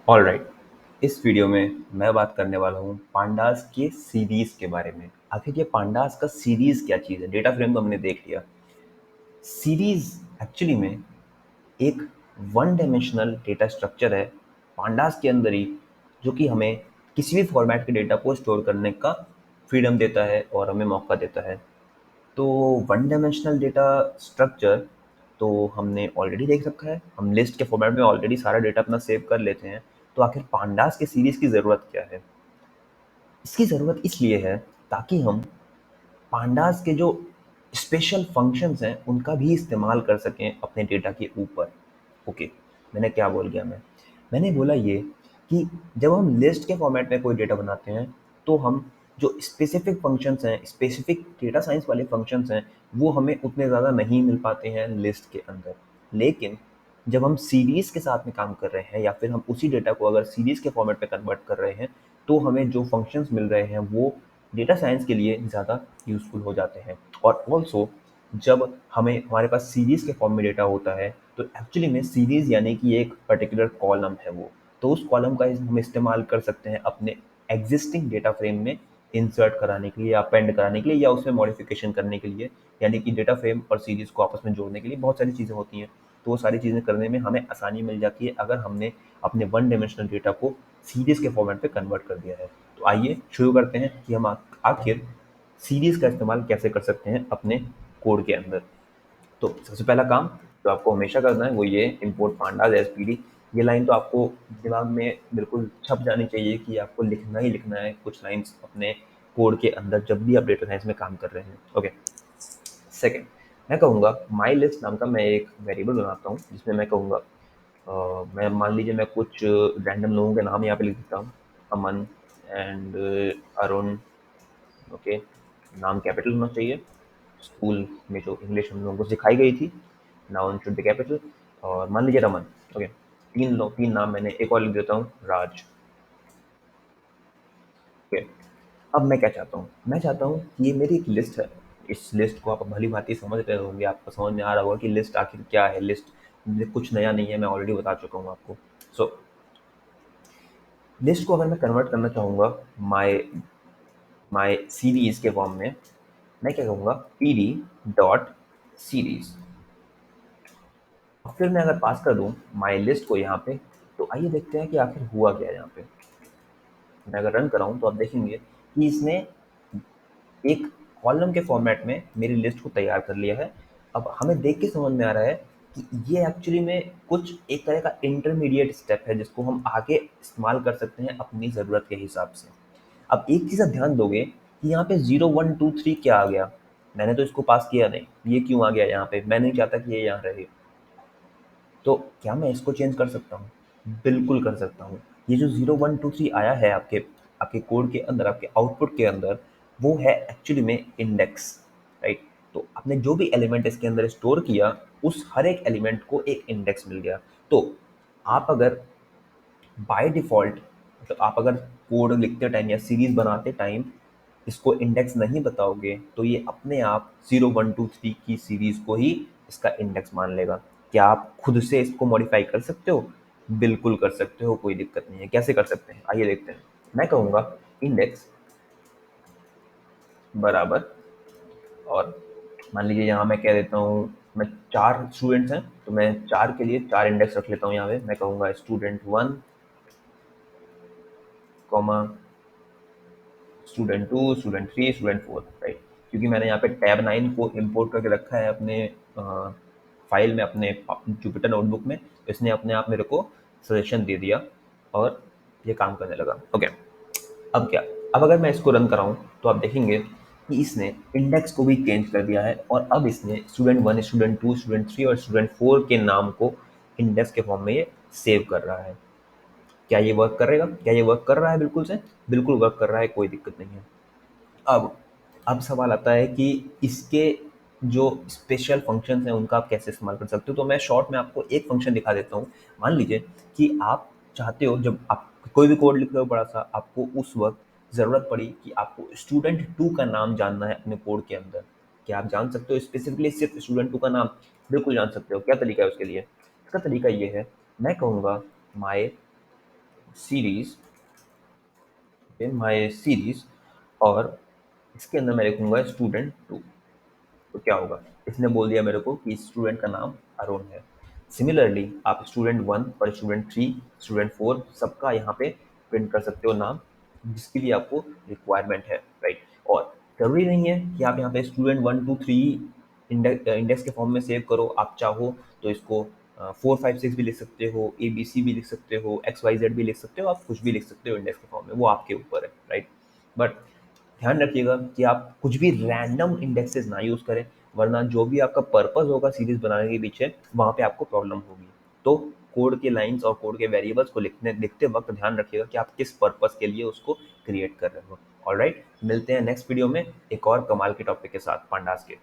Alright. इस video में मैं बात करने वाला हूँ पांडास के सीरीज के बारे में। आखिर ये पांडास का सीरीज क्या चीज़ है? डेटा फ्रेम तो हमने देख लिया। सीरीज एक्चुअली में एक वन डायमेंशनल डेटा स्ट्रक्चर है पांडास के अंदर ही, जो कि हमें किसी भी फॉर्मेट के डेटा को स्टोर करने का फ्रीडम देता है और हमें मौका देता है। तो वन डायमेंशनल डेटा स्ट्रक्चर तो हमने ऑलरेडी देख रखा है। हम लिस्ट के फॉर्मेट में ऑलरेडी सारा डेटा अपना सेव कर लेते हैं। तो आखिर पांडास के सीरीज की ज़रूरत क्या है? इसकी ज़रूरत इसलिए है ताकि हम पांडास के जो स्पेशल फंक्शंस हैं उनका भी इस्तेमाल कर सकें अपने डेटा के ऊपर। ओके, मैंने क्या बोल गया मैंने बोला ये कि जब हम लिस्ट के फॉर्मेट में कोई डेटा बनाते हैं तो हम जो स्पेसिफिक फंक्शंस हैं, स्पेसिफिक डेटा साइंस वाले फंक्शंस हैं, वो हमें उतने ज़्यादा नहीं मिल पाते हैं लिस्ट के अंदर। लेकिन जब हम सीरीज़ के साथ में काम कर रहे हैं या फिर हम उसी डेटा को अगर सीरीज़ के फॉर्मेट में कन्वर्ट कर रहे हैं, तो हमें जो फंक्शंस मिल रहे हैं वो डेटा साइंस के लिए ज़्यादा यूज़फुल हो जाते हैं। और ऑल्सो जब हमें हमारे पास सीरीज़ के फॉर्म में डेटा होता है तो एक्चुअली में सीरीज़ यानी कि एक पर्टिकुलर कॉलम है वो। तो उस कॉलम का हम इस्तेमाल कर सकते हैं अपने एग्जिस्टिंग डेटा फ्रेम में इंसर्ट कराने के लिए या अपेंड कराने के लिए या उसमें मॉडिफिकेशन करने के लिए। यानी कि डेटा फ्रेम और सीरीज़ को आपस में जोड़ने के लिए बहुत सारी चीज़ें होती हैं। तो वो सारी चीज़ें करने में हमें आसानी मिल जाती है अगर हमने अपने वन डायमेंशनल डेटा को सीरीज़ के फॉर्मेट पे कन्वर्ट कर दिया है। तो आइए शुरू करते हैं कि हम आखिर सीरीज़ का इस्तेमाल कैसे कर सकते हैं अपने कोड के अंदर। तो सबसे पहला काम जो आपको हमेशा करना है वो ये इम्पोर्ट पांडाज एसपीडी। ये लाइन तो आपको दिमाग में बिल्कुल छप जानी चाहिए कि आपको लिखना ही लिखना है कुछ लाइंस अपने कोड के अंदर जब भी आप डेटा साइंस में काम कर रहे हैं। ओके, सेकंड, मैं कहूँगा माई लिस्ट नाम का मैं एक वेरिएबल बनाता हूँ जिसमें मैं कहूँगा मैं मान लीजिए मैं कुछ रैंडम लोगों के नाम यहाँ पे लिख देता हूँ। अमन एंड अरुण। ओके, नाम कैपिटल होना चाहिए। स्कूल में जो इंग्लिश हम लोगों को सिखाई गई थी, नाउन शुड बी कैपिटल। और मान लीजिए रमन। ओके, तीन नाम मैंने एक और लिख देता हूँ, राज। ओके, अब मैं क्या चाहता हूँ? मैं चाहता हूँ कि ये मेरी एक लिस्ट है। इस लिस्ट को आप भली भांति समझ रहे होंगे, आपको समझ में आ रहा होगा कि लिस्ट आखिर क्या है। लिस्ट कुछ नया नहीं है, मैं ऑलरेडी बता चुका हूँ आपको। सो लिस्ट को अगर मैं कन्वर्ट करना चाहूँगा माय माय सीरीज के फॉर्म में, मैं क्या कहूँगा, पी डी डॉट सीरीज। फिर मैं अगर पास कर दूँ माय लिस्ट को यहाँ पे, तो आइए देखते हैं कि आखिर हुआ क्या है यहाँ पे। मैं अगर रन कराऊँ तो आप देखेंगे कि इसने एक कॉलम के फॉर्मेट में मेरी लिस्ट को तैयार कर लिया है। अब हमें देख के समझ में आ रहा है कि ये एक्चुअली में कुछ एक तरह का इंटरमीडिएट स्टेप है जिसको हम आगे इस्तेमाल कर सकते हैं अपनी ज़रूरत के हिसाब से। अब एक चीज़ आप ध्यान दोगे कि यहाँ पे 0 1 2 3 क्या आ गया? मैंने तो इसको पास किया नहीं, ये क्यों आ गया यहाँ पे? मैं नहीं चाहता कि ये यहाँ रहे। तो क्या मैं इसको चेंज कर सकता हूँ? बिल्कुल कर सकता हूँ। ये जो 0 1 2 3 आया है आपके आपके कोड के अंदर, आपके आउटपुट के अंदर, वो है एक्चुअली में इंडेक्स, राइट? तो आपने जो भी एलिमेंट इसके अंदर स्टोर किया, उस हर एक एलिमेंट को एक इंडेक्स मिल गया। तो आप अगर बाय डिफ़ॉल्ट, मतलब आप अगर कोड लिखते टाइम या सीरीज़ बनाते टाइम इसको इंडेक्स नहीं बताओगे, तो ये अपने आप 0 1 2 3 की सीरीज़ को ही इसका इंडेक्स मान लेगा। क्या आप खुद से इसको मॉडिफ़ाई कर सकते हो? बिल्कुल कर सकते हो, कोई दिक्कत नहीं है। कैसे कर सकते हैं? आइए देखते हैं। मैं कहूँगा इंडेक्स बराबर, और मान लीजिए यहाँ मैं कह देता हूँ, मैं 4 स्टूडेंट्स हैं, तो मैं 4 के लिए 4 इंडेक्स रख लेता हूँ यहाँ पे। मैं कहूँगा student 1, comma student 2, student 3, student 4, right? क्योंकि मैंने यहाँ पे टैब 9 को इंपोर्ट करके रखा है अपने फाइल में, अपने जुपिटर नोटबुक में, तो इसने अपने आप मेरे को सजेशन दे दिया और ये काम करने लगा। ओके, अब क्या? अब अगर मैं इसको रन कराऊँ तो आप देखेंगे कि इसने इंडेक्स को भी चेंज कर दिया है और अब इसने स्टूडेंट 1, स्टूडेंट 2, स्टूडेंट 3 और स्टूडेंट 4 के नाम को इंडेक्स के फॉर्म में ये सेव कर रहा है। क्या ये वर्क करेगा? क्या ये वर्क कर रहा है बिल्कुल से? बिल्कुल वर्क कर रहा है, कोई दिक्कत नहीं है। अब अब सवाल आता है कि इसके जो स्पेशल फंक्शंस हैं उनका आप कैसे इस्तेमाल कर सकते हो। तो मैं शॉर्ट में आपको एक फंक्शन दिखा देता हूँ। मान लीजिए कि आप चाहते हो, जब आप कोई भी कोड लिख रहे हो बड़ा सा, आपको उस वक्त ज़रूरत पड़ी कि आपको स्टूडेंट 2 का नाम जानना है अपने कोड के अंदर। क्या आप जान सकते हो स्पेसिफिकली सिर्फ स्टूडेंट 2 का नाम? बिल्कुल जान सकते हो। क्या तरीका है उसके लिए? इसका तरीका ये है, मैं कहूँगा my series in my series, और इसके अंदर मैं लिखूंगा स्टूडेंट 2। तो क्या होगा, इसने बोल दिया मेरे को कि स्टूडेंट का नाम अरुण है। सिमिलरली आप स्टूडेंट 1 और स्टूडेंट 3, स्टूडेंट 4 सबका यहाँ पे प्रिंट कर सकते हो नाम, जिसके लिए आपको रिक्वायरमेंट है, राइट। और ज़रूरी नहीं है कि आप यहाँ पे स्टूडेंट 1 2 3 इंडेक्स के फॉर्म में सेव करो। आप चाहो तो इसको 4 5 6 भी लिख सकते हो, ABC भी लिख सकते हो, XYZ भी लिख सकते हो, आप कुछ भी लिख सकते हो इंडेक्स के फॉर्म में, वो आपके ऊपर है, राइट। बट ध्यान रखिएगा कि आप कुछ भी रैंडम इंडेक्सेस ना यूज़ करें, वरना जो भी आपका पर्पस होगा सीरीज बनाने के पीछे, वहाँ पे आपको प्रॉब्लम होगी। तो कोड के लाइंस और कोड के वेरिएबल्स को लिखते वक्त ध्यान रखिएगा कि आप किस पर्पस के लिए उसको क्रिएट कर रहे हो। ऑलराइट, मिलते हैं नेक्स्ट वीडियो में एक और कमाल के टॉपिक के साथ, पांडास के।